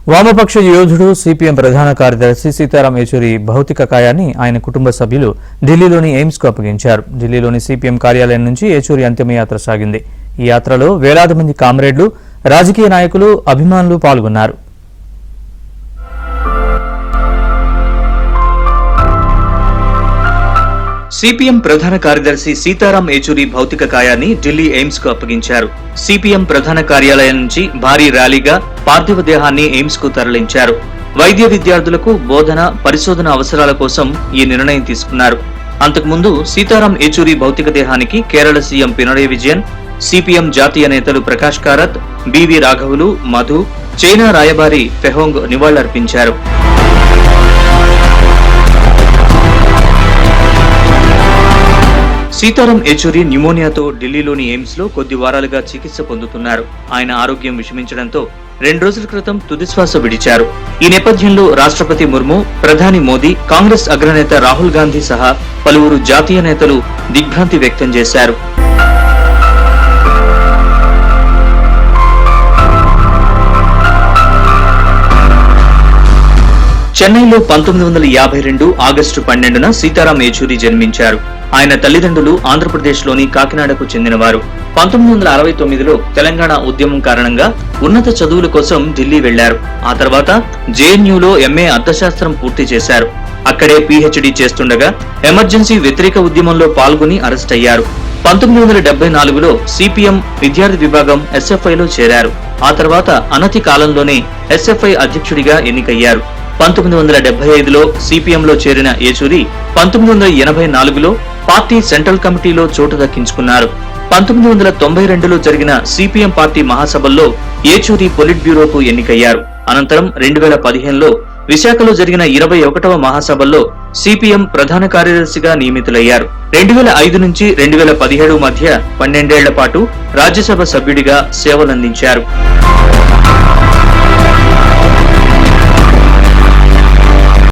వామపక్ష యోధుడు సిపిఎం ప్రధాన కార్యదర్శి సీతారాం ఏచూరి భౌతిక కాయాన్ని ఆయన కుటుంబ సభ్యులు ఢిల్లీలోని ఎయిమ్స్ కు అప్పగించారు. ఢిల్లీలోని సిపిఎం కార్యాలయం నుంచి ఏచూరి అంతిమయాత్ర సాగింది. ఈ యాత్రలో వేలాది మంది కామ్రేడ్లు, రాజకీయ నాయకులు, అభిమానులు పాల్గొన్నారు. సిపిఎం ప్రధాన కార్యదర్శి సీతారాం ఏచూరి భౌతిక కాయాన్ని ఢిల్లీ ఎయిమ్స్ కు అప్పగించారు. సిపిఎం ప్రధాన కార్యాలయం నుంచి భారీ ర్యాలీగా పార్థివ దేహాన్ని ఎయిమ్స్ కు తరలించారు. వైద్య విద్యార్థులకు బోధన, పరిశోధన అవసరాల కోసం ఈ నిర్ణయం తీసుకున్నారు. అంతకుముందు సీతారాం ఏచూరి భౌతిక దేహానికి కేరళ సీఎం పినరయి విజయన్, సిపిఎం జాతీయ నేతలు ప్రకాష్ కారత్, బివి రాఘవులు, మధు, చైనా రాయబారి ఫెహోంగ్ నివాళులర్పించారు. సీతారాం ఏచూరి న్యూమోనియాతో ఢిల్లీలోని ఎయిమ్స్ లో కొద్ది వారాలుగా చికిత్స పొందుతున్నారు. ఆయన ఆరోగ్యం విషమించడంతో 2 రోజుల క్రితం తుదిశ్వాస విడిచారు. ఈ నేపథ్యంలో రాష్ట్రపతి ముర్ము, ప్రధాని మోదీ, కాంగ్రెస్ అగ్రనేత రాహుల్ గాంధీ సహా పలువురు జాతీయ నేతలు దిగ్భ్రాంతి వ్యక్తం చేశారు. చెన్నైలో 1952 ఆగస్టు 12న సీతారాం ఏచూరి జన్మించారు. ఆయన తల్లిదండ్రులు ఆంధ్రప్రదేశ్లోని కాకినాడకు చెందినవారు. 1969లో తెలంగాణ ఉద్యమం కారణంగా ఉన్నత చదువుల కోసం ఢిల్లీ వెళ్లారు. ఆ తర్వాత జేఎన్యూలో ఎంఏ అర్థశాస్త్రం పూర్తి చేశారు. అక్కడే పీహెచ్డీ చేస్తుండగా ఎమర్జెన్సీ వ్యతిరేక ఉద్యమంలో పాల్గొని అరెస్ట్ అయ్యారు. 1974లో సిపిఎం విద్యార్థి విభాగం ఎస్ఎఫ్ఐలో చేరారు. ఆ తర్వాత అనతి కాలంలోనే ఎస్ఎఫ్ఐ అధ్యక్షుడిగా ఎన్నికయ్యారు. 1975లో సిపిఎంలో చేరిన ఏచూరి 1984లో పార్టీ సెంట్రల్ కమిటీలో చోటు దక్కించుకున్నారు. 1992లో జరిగిన సిపిఎం పార్టీ మహాసభల్లో ఏచూరి పొలిట్ బ్యూరోకు ఎన్నికయ్యారు. అనంతరం 2015లో విశాఖలో జరిగిన 21వ మహాసభల్లో సిపిఎం ప్రధాన కార్యదర్శిగా నియమితులయ్యారు. 2005 నుంచి 2017 మధ్య 12 ఏళ్ల పాటు రాజ్యసభ సభ్యుడిగా సేవలందించారు.